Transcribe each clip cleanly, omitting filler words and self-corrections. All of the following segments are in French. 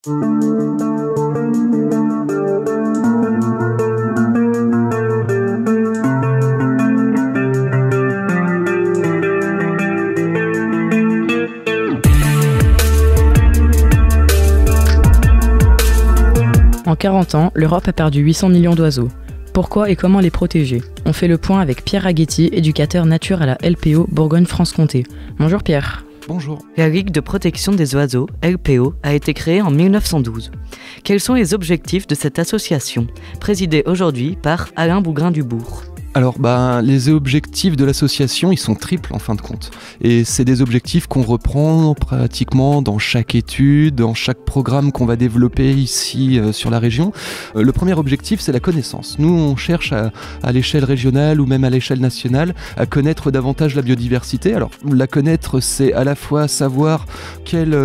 En 40 ans, l'Europe a perdu 800 millions d'oiseaux. Pourquoi et comment les protéger? On fait le point avec Pierre Aghetti, éducateur nature à la LPO Bourgogne-Franche-Comté. Bonjour Pierre. Bonjour. La Ligue de protection des oiseaux, LPO, a été créée en 1912. Quels sont les objectifs de cette association, présidée aujourd'hui par Alain Bougrain-Dubourg? Alors, les objectifs de l'association, ils sont triples en fin de compte. Et c'est des objectifs qu'on reprend pratiquement dans chaque étude, dans chaque programme qu'on va développer ici sur la région. Le premier objectif, c'est la connaissance. Nous, on cherche à l'échelle régionale ou même à l'échelle nationale à connaître davantage la biodiversité. Alors, la connaître, c'est à la fois savoir quelles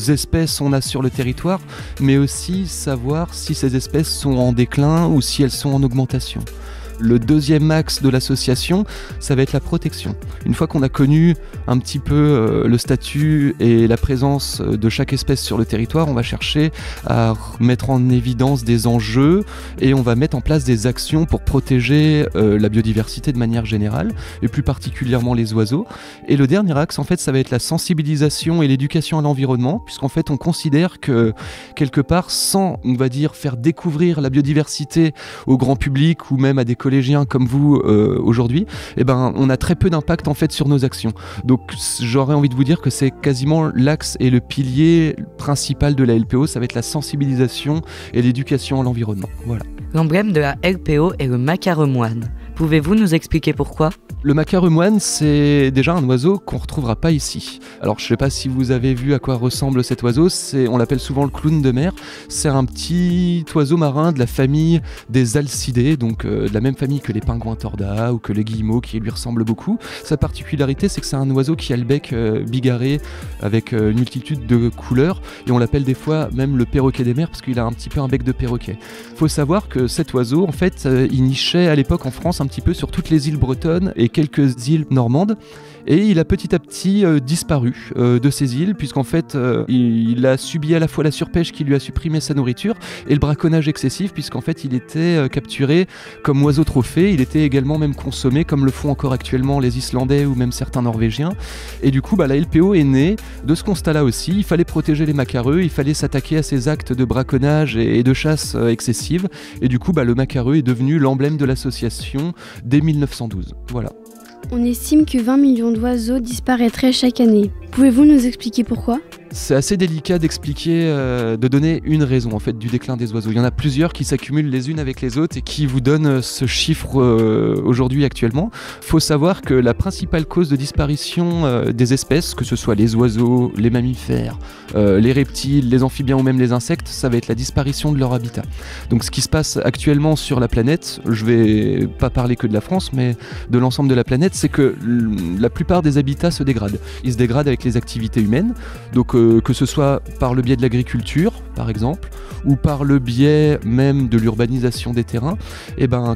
espèces on a sur le territoire, mais aussi savoir si ces espèces sont en déclin ou si elles sont en augmentation. Le deuxième axe de l'association, ça va être la protection. Une fois qu'on a connu un petit peu le statut et la présence de chaque espèce sur le territoire, on va chercher à mettre en évidence des enjeux et on va mettre en place des actions pour protéger la biodiversité de manière générale et plus particulièrement les oiseaux. Et le dernier axe, en fait, ça va être la sensibilisation et l'éducation à l'environnement, puisqu'en fait, on considère que quelque part, sans, on va dire, faire découvrir la biodiversité au grand public ou même à des collégiens comme vous aujourd'hui, on a très peu d'impact en fait sur nos actions. Donc j'aurais envie de vous dire que c'est quasiment l'axe et le pilier principal de la LPO, ça va être la sensibilisation et l'éducation à l'environnement. Voilà. L'emblème de la LPO est le macaremoine. Pouvez-vous nous expliquer pourquoi ? Le macaremoine, c'est déjà un oiseau qu'on ne retrouvera pas ici. Alors je ne sais pas si vous avez vu à quoi ressemble cet oiseau, on l'appelle souvent le clown de mer. C'est un petit oiseau marin de la famille des alcidés, donc de la même famille que les pingouins torda ou que les guillemots qui lui ressemblent beaucoup. Sa particularité, c'est que c'est un oiseau qui a le bec bigarré avec une multitude de couleurs et on l'appelle des fois même le perroquet des mers parce qu'il a un petit peu un bec de perroquet. Il faut savoir que cet oiseau, en fait, il nichait à l'époque en France un petit peu sur toutes les îles bretonnes et quelques îles normandes. Et il a petit à petit disparu de ces îles, puisqu'en fait, il a subi à la fois la surpêche qui lui a supprimé sa nourriture et le braconnage excessif, puisqu'en fait, il était capturé comme oiseau trophée. Il était également même consommé, comme le font encore actuellement les Islandais ou même certains Norvégiens. Et du coup, la LPO est née de ce constat-là aussi. Il fallait protéger les macareux, il fallait s'attaquer à ces actes de braconnage et de chasse excessive. Et du coup, le macareux est devenu l'emblème de l'association dès 1912. Voilà. On estime que 20 millions d'oiseaux disparaîtraient chaque année. Pouvez-vous nous expliquer pourquoi ? C'est assez délicat d'expliquer, de donner une raison en fait du déclin des oiseaux. Il y en a plusieurs qui s'accumulent les unes avec les autres et qui vous donnent ce chiffre aujourd'hui actuellement. Il faut savoir que la principale cause de disparition des espèces, que ce soit les oiseaux, les mammifères, les reptiles, les amphibiens ou même les insectes, ça va être la disparition de leur habitat. Donc ce qui se passe actuellement sur la planète, je vais pas parler que de la France, mais de l'ensemble de la planète, c'est que la plupart des habitats se dégradent. Ils se dégradent avec les activités humaines, donc que ce soit par le biais de l'agriculture, par exemple, ou par le biais même de l'urbanisation des terrains,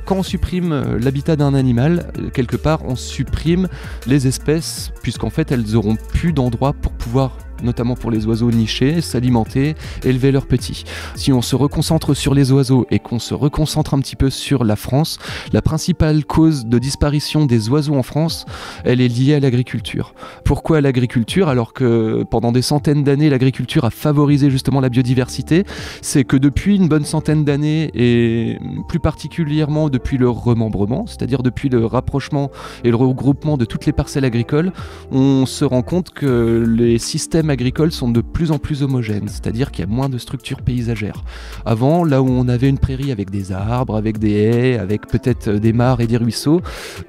quand on supprime l'habitat d'un animal, quelque part, on supprime les espèces, puisqu'en fait, elles auront plus d'endroit pour pouvoir, notamment pour les oiseaux, nicher, s'alimenter, élever leurs petits. Si on se reconcentre sur les oiseaux et qu'on se reconcentre un petit peu sur la France, la principale cause de disparition des oiseaux en France, elle est liée à l'agriculture. Pourquoi l'agriculture ? Alors que pendant des centaines d'années, l'agriculture a favorisé justement la biodiversité. C'est que depuis une bonne centaine d'années, et plus particulièrement depuis le remembrement, c'est-à-dire depuis le rapprochement et le regroupement de toutes les parcelles agricoles, on se rend compte que les systèmes agricoles sont de plus en plus homogènes, c'est-à-dire qu'il y a moins de structures paysagères. Avant, là où on avait une prairie avec des arbres, avec des haies, avec peut-être des mares et des ruisseaux,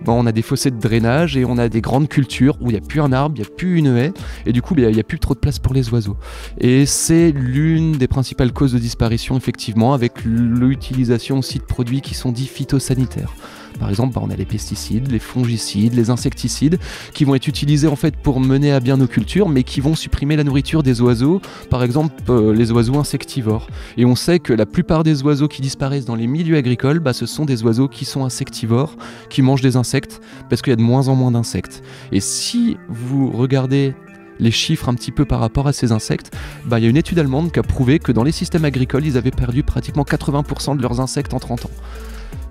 on a des fossés de drainage et on a des grandes cultures où il n'y a plus un arbre, il n'y a plus une haie, et du coup il n'y a plus trop de place pour les oiseaux. Et c'est l'une des principales causes de disparition, effectivement, avec l'utilisation aussi de produits qui sont dits phytosanitaires. Par exemple, on a les pesticides, les fongicides, les insecticides qui vont être utilisés en fait pour mener à bien nos cultures, mais qui vont supprimer la nourriture des oiseaux, par exemple les oiseaux insectivores. Et on sait que la plupart des oiseaux qui disparaissent dans les milieux agricoles, ce sont des oiseaux qui sont insectivores, qui mangent des insectes, parce qu'il y a de moins en moins d'insectes. Et si vous regardez les chiffres un petit peu par rapport à ces insectes, il y a une étude allemande qui a prouvé que dans les systèmes agricoles, ils avaient perdu pratiquement 80% de leurs insectes en 30 ans.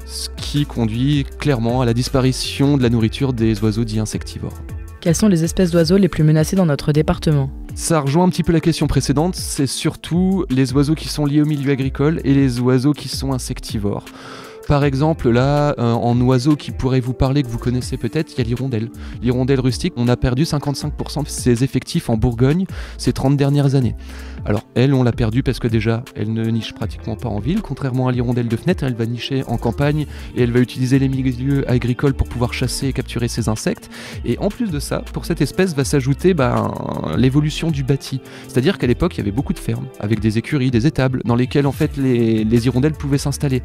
Ce qui conduit clairement à la disparition de la nourriture des oiseaux dits insectivores. Quelles sont les espèces d'oiseaux les plus menacées dans notre département ? Ça rejoint un petit peu la question précédente, c'est surtout les oiseaux qui sont liés au milieu agricole et les oiseaux qui sont insectivores. Par exemple, là, en oiseaux qui pourraient vous parler, que vous connaissez peut-être, il y a l'hirondelle. L'hirondelle rustique, on a perdu 55% de ses effectifs en Bourgogne ces 30 dernières années. Alors, elle, on l'a perdue parce que déjà, elle ne niche pratiquement pas en ville. Contrairement à l'hirondelle de fenêtre, elle va nicher en campagne et elle va utiliser les milieux agricoles pour pouvoir chasser et capturer ses insectes. Et en plus de ça, pour cette espèce va s'ajouter l'évolution du bâti. C'est-à-dire qu'à l'époque, il y avait beaucoup de fermes, avec des écuries, des étables, dans lesquelles en fait les hirondelles pouvaient s'installer.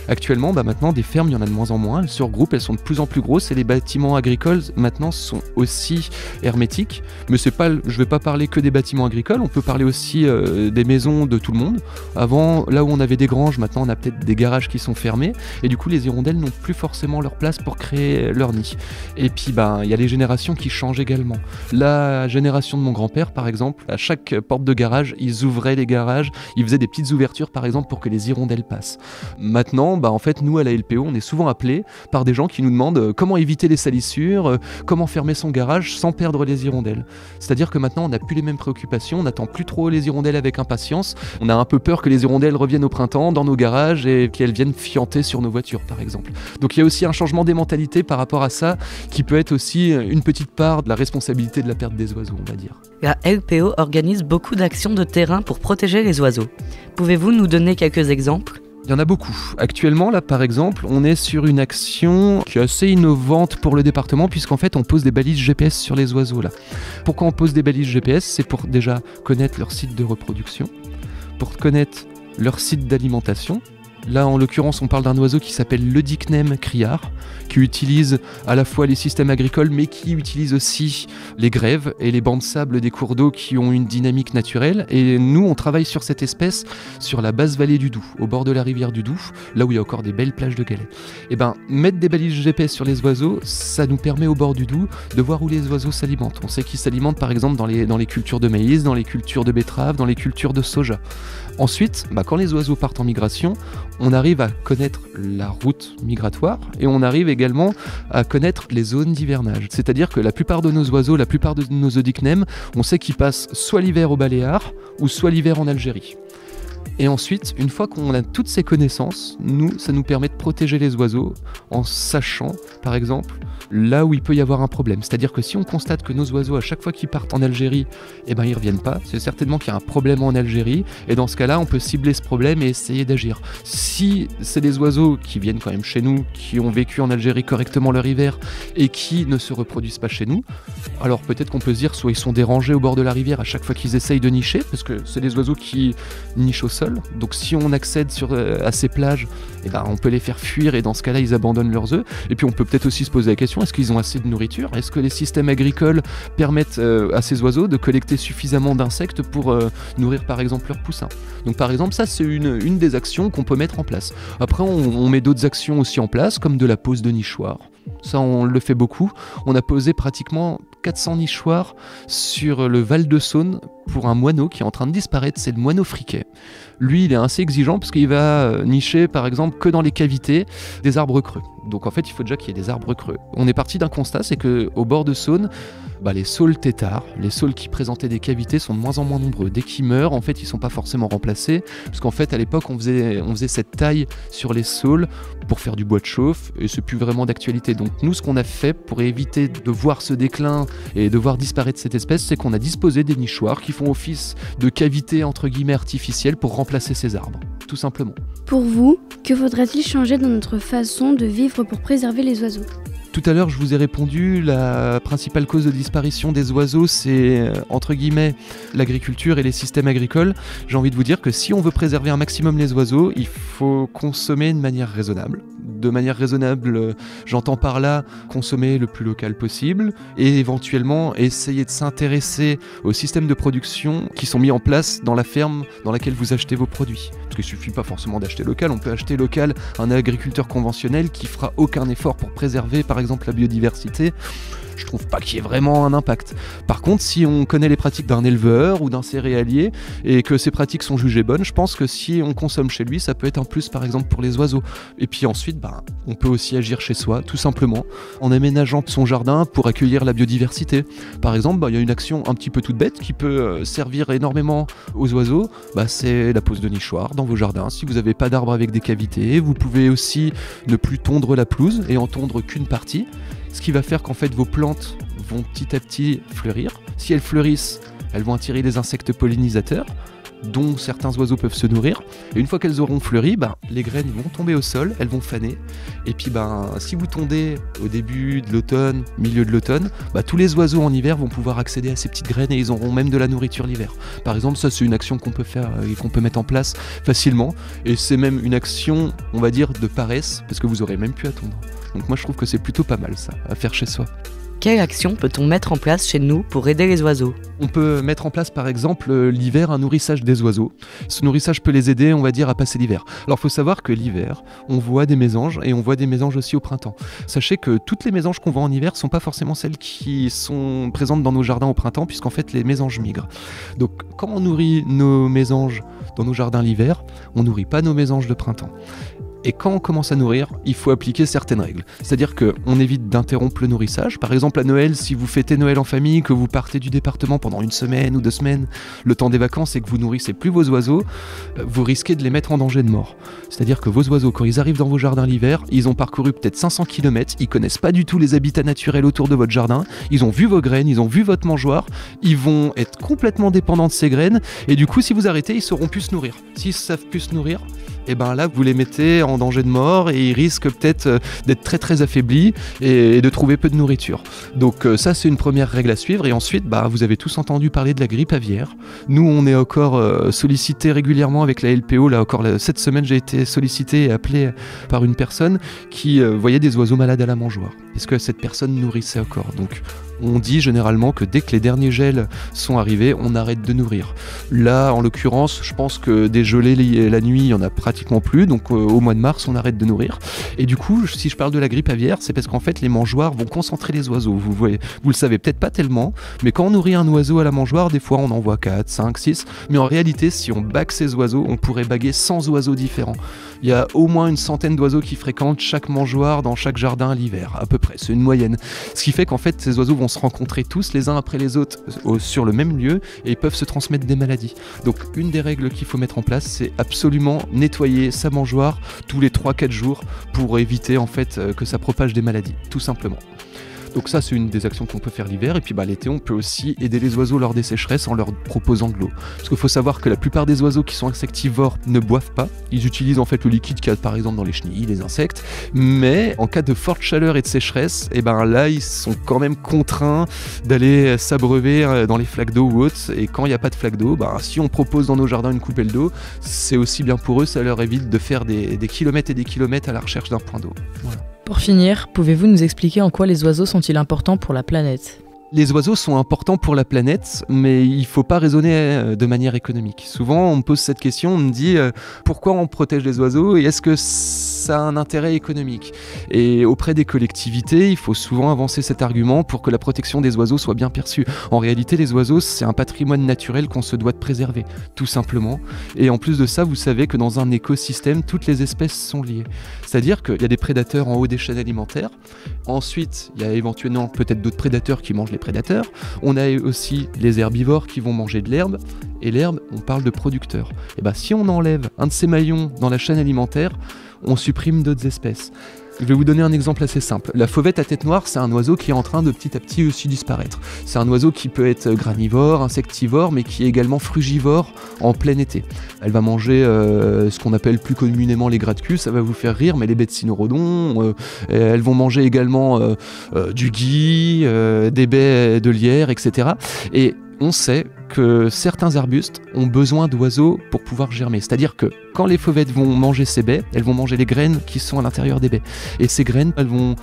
Actuellement, maintenant, des fermes, il y en a de moins en moins, elles se regroupent, elles sont de plus en plus grosses et les bâtiments agricoles maintenant sont aussi hermétiques. Mais je ne vais pas parler que des bâtiments agricoles, on peut parler aussi des maisons de tout le monde. Avant, là où on avait des granges, maintenant on a peut-être des garages qui sont fermés et du coup les hirondelles n'ont plus forcément leur place pour créer leur nid. Et puis il y a les générations qui changent également. La génération de mon grand-père par exemple, à chaque porte de garage, ils ouvraient les garages, ils faisaient des petites ouvertures par exemple pour que les hirondelles passent. Maintenant, en fait, nous à la LPO, on est souvent appelés par des gens qui nous demandent comment éviter les salissures, comment fermer son garage sans perdre les hirondelles. C'est-à-dire que maintenant on n'a plus les mêmes préoccupations, on n'attend plus trop les hirondelles avec impatience, on a un peu peur que les hirondelles reviennent au printemps dans nos garages et qu'elles viennent fianter sur nos voitures par exemple. Donc il y a aussi un changement des mentalités par rapport à ça qui peut être aussi une petite part de la responsabilité de la perte des oiseaux, on va dire. La LPO organise beaucoup d'actions de terrain pour protéger les oiseaux. Pouvez-vous nous donner quelques exemples ? Il y en a beaucoup. Actuellement, là, par exemple, on est sur une action qui est assez innovante pour le département puisqu'en fait, on pose des balises GPS sur les oiseaux, là. Pourquoi on pose des balises GPS ? C'est pour déjà connaître leur site de reproduction, pour connaître leur site d'alimentation. Là, en l'occurrence, on parle d'un oiseau qui s'appelle le Dicnem criard, qui utilise à la fois les systèmes agricoles, mais qui utilise aussi les grèves et les bancs de sable des cours d'eau qui ont une dynamique naturelle. Et nous, on travaille sur cette espèce sur la basse vallée du Doubs, au bord de la rivière du Doubs, là où il y a encore des belles plages de galets. Et mettre des balises GPS sur les oiseaux, ça nous permet au bord du Doubs de voir où les oiseaux s'alimentent. On sait qu'ils s'alimentent par exemple dans les cultures de maïs, dans les cultures de betteraves, dans les cultures de soja. Ensuite, quand les oiseaux partent en migration, on arrive à connaître la route migratoire et on arrive également à connaître les zones d'hivernage. C'est-à-dire que la plupart de nos oiseaux, la plupart de nos oedicnèmes, on sait qu'ils passent soit l'hiver aux Baléares ou soit l'hiver en Algérie. Et ensuite, une fois qu'on a toutes ces connaissances, ça nous permet de protéger les oiseaux en sachant, par exemple, là où il peut y avoir un problème. C'est-à-dire que si on constate que nos oiseaux, à chaque fois qu'ils partent en Algérie, ils ne reviennent pas, c'est certainement qu'il y a un problème en Algérie, et dans ce cas-là, on peut cibler ce problème et essayer d'agir. Si c'est des oiseaux qui viennent quand même chez nous, qui ont vécu en Algérie correctement leur hiver, et qui ne se reproduisent pas chez nous, alors peut-être qu'on peut se dire, soit ils sont dérangés au bord de la rivière à chaque fois qu'ils essayent de nicher, parce que c'est des oiseaux qui nichent au sol. Donc si on accède à ces plages, on peut les faire fuir et dans ce cas-là ils abandonnent leurs œufs. Et puis on peut peut-être aussi se poser la question, est-ce qu'ils ont assez de nourriture ? Est-ce que les systèmes agricoles permettent à ces oiseaux de collecter suffisamment d'insectes pour nourrir par exemple leurs poussins ? Donc par exemple ça c'est une des actions qu'on peut mettre en place. Après on met d'autres actions aussi en place comme de la pose de nichoirs. Ça on le fait beaucoup. On a posé pratiquement 400 nichoirs sur le Val de Saône pour un moineau qui est en train de disparaître, c'est le moineau friquet. Lui, il est assez exigeant parce qu'il va nicher par exemple que dans les cavités des arbres creux. Donc en fait, il faut déjà qu'il y ait des arbres creux. On est parti d'un constat, c'est qu'au bord de Saône, les saules têtards, les saules qui présentaient des cavités sont de moins en moins nombreux. Dès qu'ils meurent, en fait, ils ne sont pas forcément remplacés. Parce qu'en fait, à l'époque, on faisait cette taille sur les saules pour faire du bois de chauffe et c'est plus vraiment d'actualité. Donc nous, ce qu'on a fait pour éviter de voir ce déclin et de voir disparaître cette espèce, c'est qu'on a disposé des nichoirs qui font office de cavités entre guillemets artificielles pour remplacer ces arbres, tout simplement. Pour vous, que faudrait-il changer dans notre façon de vivre pour préserver les oiseaux ? Tout à l'heure, je vous ai répondu, la principale cause de disparition des oiseaux, c'est entre guillemets l'agriculture et les systèmes agricoles. J'ai envie de vous dire que si on veut préserver un maximum les oiseaux, il faut consommer de manière raisonnable. De manière raisonnable, j'entends par là consommer le plus local possible et éventuellement essayer de s'intéresser aux systèmes de production qui sont mis en place dans la ferme dans laquelle vous achetez vos produits. Parce qu'il ne suffit pas forcément d'acheter local, on peut acheter local un agriculteur conventionnel qui fera aucun effort pour préserver par exemple la biodiversité. je trouve pas qu'il y ait vraiment un impact. Par contre, si on connaît les pratiques d'un éleveur ou d'un céréalier et que ces pratiques sont jugées bonnes, je pense que si on consomme chez lui, ça peut être un plus par exemple pour les oiseaux. Et puis ensuite, on peut aussi agir chez soi, tout simplement, en aménageant son jardin pour accueillir la biodiversité. Par exemple, il y a une action un petit peu toute bête qui peut servir énormément aux oiseaux, c'est la pose de nichoirs dans vos jardins. Si vous n'avez pas d'arbres avec des cavités, vous pouvez aussi ne plus tondre la pelouse et en tondre qu'une partie, ce qui va faire qu'en fait vos plantes vont petit à petit fleurir. Si elles fleurissent, elles vont attirer des insectes pollinisateurs dont certains oiseaux peuvent se nourrir. Et une fois qu'elles auront fleuri, les graines vont tomber au sol, elles vont faner. Et puis si vous tondez au début de l'automne, milieu de l'automne, tous les oiseaux en hiver vont pouvoir accéder à ces petites graines et ils auront même de la nourriture l'hiver. Par exemple, ça c'est une action qu'on peut faire et qu'on peut mettre en place facilement. Et c'est même une action, on va dire, de paresse, parce que vous aurez même pu attendre. Donc moi je trouve que c'est plutôt pas mal ça, à faire chez soi. Quelle action peut-on mettre en place chez nous pour aider les oiseaux ? On peut mettre en place par exemple l'hiver un nourrissage des oiseaux. Ce nourrissage peut les aider, on va dire, à passer l'hiver. Alors il faut savoir que l'hiver, on voit des mésanges et on voit des mésanges aussi au printemps. Sachez que toutes les mésanges qu'on voit en hiver ne sont pas forcément celles qui sont présentes dans nos jardins au printemps, puisqu'en fait les mésanges migrent. Donc quand on nourrit nos mésanges dans nos jardins l'hiver, on ne nourrit pas nos mésanges de printemps. Et quand on commence à nourrir, il faut appliquer certaines règles. C'est-à-dire qu'on évite d'interrompre le nourrissage. Par exemple, à Noël, si vous fêtez Noël en famille, que vous partez du département pendant 1 semaine ou 2 semaines, le temps des vacances, et que vous nourrissez plus vos oiseaux, vous risquez de les mettre en danger de mort. C'est-à-dire que vos oiseaux, quand ils arrivent dans vos jardins l'hiver, ils ont parcouru peut-être 500 km, ils connaissent pas du tout les habitats naturels autour de votre jardin, ils ont vu vos graines, ils ont vu votre mangeoire, ils vont être complètement dépendants de ces graines, et du coup, si vous arrêtez, ils sauront plus se nourrir. S'ils savent plus se nourrir, et là vous les mettez en danger de mort et ils risquent peut-être d'être très très affaiblis et de trouver peu de nourriture. Donc ça c'est une première règle à suivre. Et ensuite vous avez tous entendu parler de la grippe aviaire. Nous on est encore sollicité régulièrement avec la LPO. Là encore cette semaine j'ai été sollicité et appelé par une personne qui voyait des oiseaux malades à la mangeoire. Est-ce que cette personne nourrissait encore? Donc on dit généralement que dès que les derniers gels sont arrivés, on arrête de nourrir. Là, en l'occurrence, je pense que des gelées la nuit, il n'y en a pratiquement plus. Donc au mois de mars, on arrête de nourrir. Et du coup, si je parle de la grippe aviaire, c'est parce qu'en fait, les mangeoires vont concentrer les oiseaux. Vous le savez peut-être pas tellement, mais quand on nourrit un oiseau à la mangeoire, des fois on en voit 4, 5, 6. Mais en réalité, si on bague ces oiseaux, on pourrait baguer 100 oiseaux différents. Il y a au moins une centaine d'oiseaux qui fréquentent chaque mangeoire dans chaque jardin l'hiver, à peu près. C'est une moyenne. Ce qui fait qu'en fait, ces oiseaux vont se rencontrer tous les uns après les autres sur le même lieu et ils peuvent se transmettre des maladies. Donc une des règles qu'il faut mettre en place, c'est absolument nettoyer sa mangeoire tous les 3-4 jours pour éviter en fait que ça propage des maladies, tout simplement. Donc ça c'est une des actions qu'on peut faire l'hiver. Et puis l'été on peut aussi aider les oiseaux lors des sécheresses en leur proposant de l'eau. Parce qu'il faut savoir que la plupart des oiseaux qui sont insectivores ne boivent pas. Ils utilisent en fait le liquide qu'il y a par exemple dans les chenilles, les insectes. Mais en cas de forte chaleur et de sécheresse, là ils sont quand même contraints d'aller s'abreuver dans les flaques d'eau ou autres. Et quand il n'y a pas de flaque d'eau, si on propose dans nos jardins une coupelle d'eau, c'est aussi bien pour eux, ça leur évite de faire des kilomètres et des kilomètres à la recherche d'un point d'eau. Voilà. Pour finir, pouvez-vous nous expliquer en quoi les oiseaux sont-ils importants pour la planète ? Les oiseaux sont importants pour la planète, mais il ne faut pas raisonner de manière économique. Souvent, on me pose cette question, on me dit pourquoi on protège les oiseaux et est-ce que ça a un intérêt économique ? Et auprès des collectivités, il faut souvent avancer cet argument pour que la protection des oiseaux soit bien perçue. En réalité, les oiseaux, c'est un patrimoine naturel qu'on se doit de préserver, tout simplement. Et en plus de ça, vous savez que dans un écosystème, toutes les espèces sont liées. C'est-à-dire qu'il y a des prédateurs en haut des chaînes alimentaires. Ensuite, il y a éventuellement peut-être d'autres prédateurs qui mangent les prédateurs. On a aussi les herbivores qui vont manger de l'herbe. Et l'herbe, on parle de producteurs. Et si on enlève un de ces maillons dans la chaîne alimentaire, on supprime d'autres espèces. Je vais vous donner un exemple assez simple. La fauvette à tête noire, c'est un oiseau qui est en train de petit à petit aussi disparaître. C'est un oiseau qui peut être granivore, insectivore, mais qui est également frugivore en plein été. Elle va manger ce qu'on appelle plus communément les gratte-culs, ça va vous faire rire, mais les baies de cynorhodon, elles vont manger également du gui, des baies de lierre, etc. Et on sait que certains arbustes ont besoin d'oiseaux pour pouvoir germer. C'est-à-dire que quand les fauvettes vont manger ces baies, elles vont manger les graines qui sont à l'intérieur des baies. Et ces graines, elles vont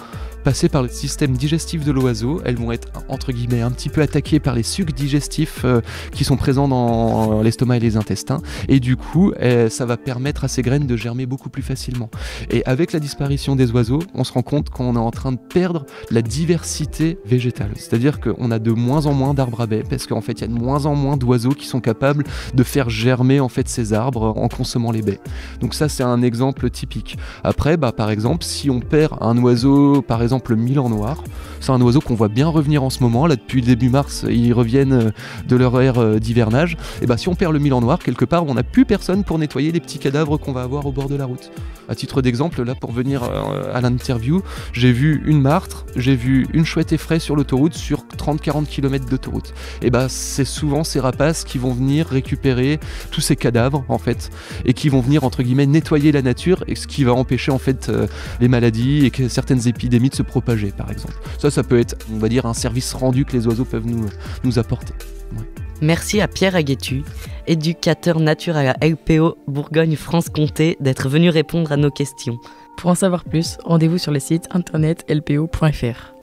passer par le système digestif de l'oiseau. Elles vont être, entre guillemets, un petit peu attaquées par les sucs digestifs qui sont présents dans l'estomac et les intestins. Et du coup, ça va permettre à ces graines de germer beaucoup plus facilement. Et avec la disparition des oiseaux, on se rend compte qu'on est en train de perdre la diversité végétale. C'est-à-dire qu'on a de moins en moins d'arbres à baies, parce qu'en fait, il y a de moins en moins d'oiseaux qui sont capables de faire germer en fait ces arbres en consommant les baies. Donc ça, c'est un exemple typique. Après, par exemple, si on perd un oiseau, par exemple le milan noir, c'est un oiseau qu'on voit bien revenir en ce moment. Là, depuis le début mars, ils reviennent de leur ère d'hivernage. Et si on perd le milan noir, quelque part, on n'a plus personne pour nettoyer les petits cadavres qu'on va avoir au bord de la route. À titre d'exemple, là, pour venir à l'interview, j'ai vu une martre, j'ai vu une chouette effraie sur l'autoroute sur 30-40 km d'autoroute. Et c'est souvent ces rapaces qui vont venir récupérer tous ces cadavres, en fait, et qui vont venir, entre guillemets, nettoyer la nature, et ce qui va empêcher, en fait, les maladies et que certaines épidémies de se propager, par exemple. Ça peut être, on va dire, un service rendu que les oiseaux peuvent nous apporter. Ouais. Merci à Pierre Aguetu, éducateur nature à la LPO Bourgogne-Franche-Comté, d'être venu répondre à nos questions. Pour en savoir plus, rendez-vous sur le site internet lpo.fr.